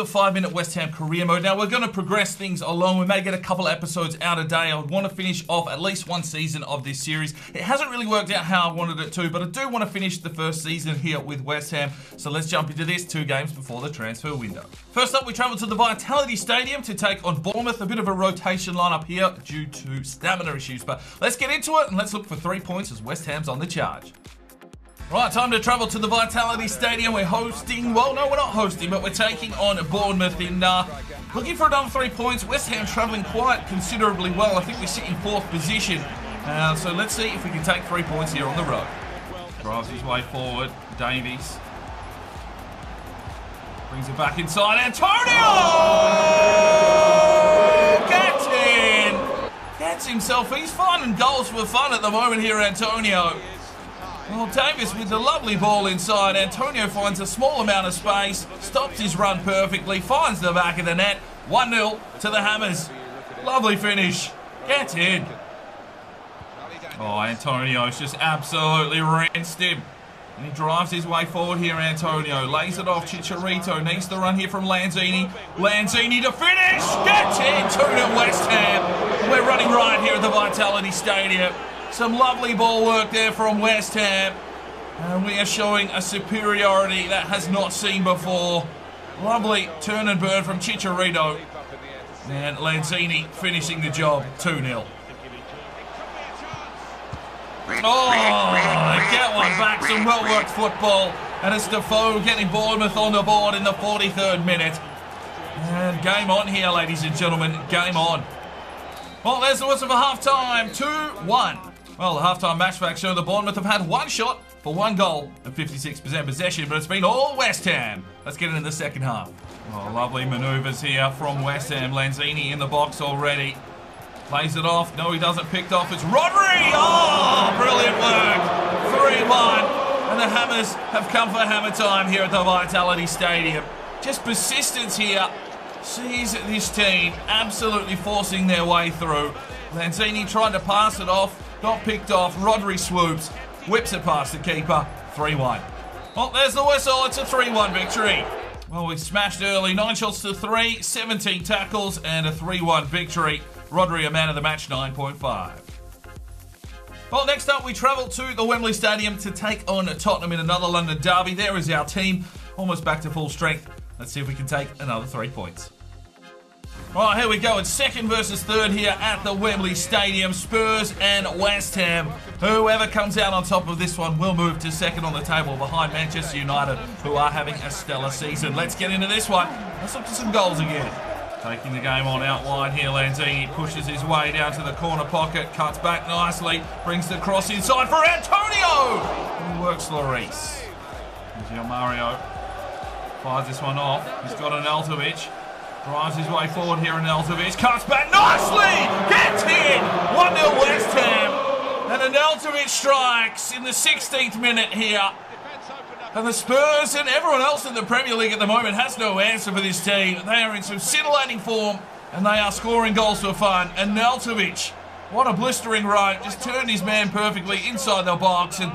the 5-minute West Ham career mode. Now, we're going to progress things along. We may get a couple of episodes out a day. I would want to finish off at least one season of this series. It hasn't really worked out how I wanted it to, but I do want to finish the first season here with West Ham. So let's jump into this 2 games before the transfer window. First up, we travel to the Vitality Stadium to take on Bournemouth. A bit of a rotation lineup here due to stamina issues, but let's get into it and let's look for 3 points as West Ham's on the charge. Right, time to travel to the Vitality Stadium. We're hosting, well, no, we're not hosting, but we're taking on Bournemouth in looking for another 3 points. West Ham travelling quite considerably well. I think we sit in 4th position. So let's see if we can take 3 points here on the road. Drives his way forward. Davies brings it back inside. Antonio! Gets in! Gets himself. He's finding goals for fun at the moment here, Antonio. Well, Davis with the lovely ball inside. Antonio finds a small amount of space, stops his run perfectly, finds the back of the net. 1-0 to the Hammers. Lovely finish. Gets in. Oh, Antonio's just absolutely rinsed him. And he drives his way forward here, Antonio. Lays it off. Chicharito needs the run here from Lanzini. Lanzini to finish. Gets in. 2-0 West Ham. We're running right here at the Vitality Stadium. Some lovely ball work there from West Ham. And we are showing a superiority that has not seen before. Lovely turn and burn from Chicharito. And Lanzini finishing the job. 2-0. Oh, get one back. Some well-worked football. And it's Defoe getting Bournemouth on the board in the 43rd minute. And game on here, ladies and gentlemen. Game on. Well, there's the whistle for half-time. 2-1. Well, the half-time matchbacks show the Bournemouth have had 1 shot for 1 goal and 56% possession, but it's been all West Ham. Let's get into the second half. Oh, lovely manoeuvres here from West Ham. Lanzini in the box already. Plays it off. No, he doesn't. Picked off. It's Rodri. Oh, brilliant work. 3-1. And the Hammers have come for hammer time here at the Vitality Stadium. Just persistence here sees this team absolutely forcing their way through. Lanzini tried to pass it off. Got picked off. Rodri swoops. Whips it past the keeper. 3-1. Well, there's the whistle. It's a 3-1 victory. Well, we smashed early. 9 shots to 3. 17 tackles and a 3-1 victory. Rodri, a man of the match, 9.5. Well, next up, we travel to the Wembley Stadium to take on Tottenham in another London derby. There is our team. Almost back to full strength. Let's see if we can take another 3 points. Right, here we go. It's 2nd versus 3rd here at the Wembley Stadium. Spurs and West Ham. Whoever comes out on top of this one will move to 2nd on the table behind Manchester United, who are having a stellar season. Let's get into this one. Let's look for some goals again. Taking the game on out wide here, Lanzini pushes his way down to the corner pocket, cuts back nicely, brings the cross inside for Antonio! And he works Lloris. Here's Mario. Fires this one off. He's got an Altovic. Drives his way forward here in Eltovic. Cuts back nicely! Gets in! 1-0 West Ham. And Eltovic strikes in the 16th minute here. And the Spurs and everyone else in the Premier League at the moment has no answer for this team. They are in some scintillating form and they are scoring goals for fun. And Eltovic, what a blistering run. Just turned his man perfectly inside the box and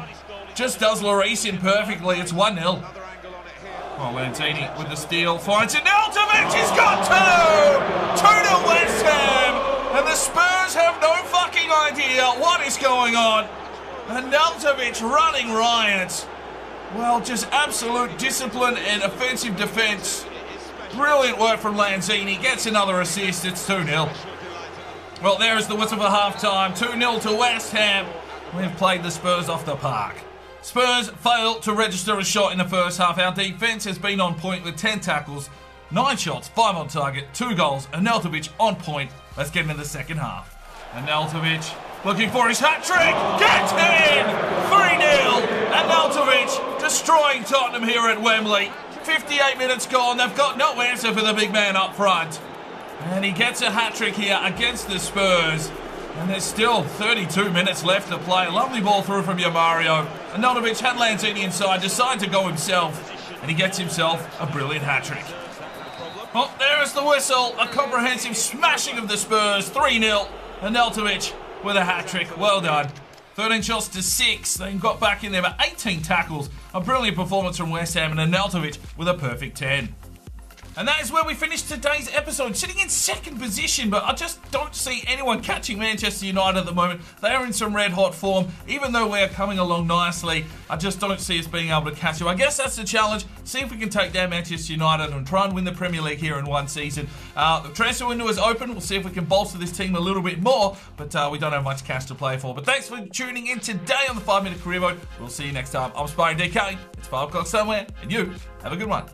just does Lloris in perfectly. It's 1-0. Oh, Lanzini with the steal, finds it. Eltovic has got 2! 2-0 West Ham! And the Spurs have no fucking idea what is going on. And Eltovic running riot. Well, just absolute discipline and offensive defence. Brilliant work from Lanzini. Gets another assist. It's 2-0. Well, there is the whistle for half-time. 2-0 to West Ham. We've played the Spurs off the park. Spurs failed to register a shot in the first half. Our defence has been on point with 10 tackles, 9 shots, 5 on target, 2 goals, and Eltovic on point. Let's get into the second half. And Eltovic looking for his hat-trick. Gets in! 3-0. And Eltovic destroying Tottenham here at Wembley. 58 minutes gone. They've got no answer for the big man up front. And he gets a hat-trick here against the Spurs. And there's still 32 minutes left to play. Lovely ball through from Mario. And Eltovic had Lanzini inside, decided to go himself. And he gets himself a brilliant hat-trick. Well, there is the whistle. A comprehensive smashing of the Spurs. 3-0. And Eltovic with a hat-trick. Well done. 13 shots to 6. They got back in there with 18 tackles. A brilliant performance from West Ham. And Eltovic with a perfect 10. And that is where we finish today's episode, sitting in second position, but I just don't see anyone catching Manchester United at the moment. They are in some red-hot form. Even though we are coming along nicely, I just don't see us being able to catch them. I guess that's the challenge. See if we can take down Manchester United and try and win the Premier League here in one season. The transfer window is open. We'll see if we can bolster this team a little bit more, but we don't have much cash to play for. But thanks for tuning in today on the 5-Minute Career Mode. We'll see you next time. I'm Sparring DK. It's 5 o'clock somewhere, and you have a good one.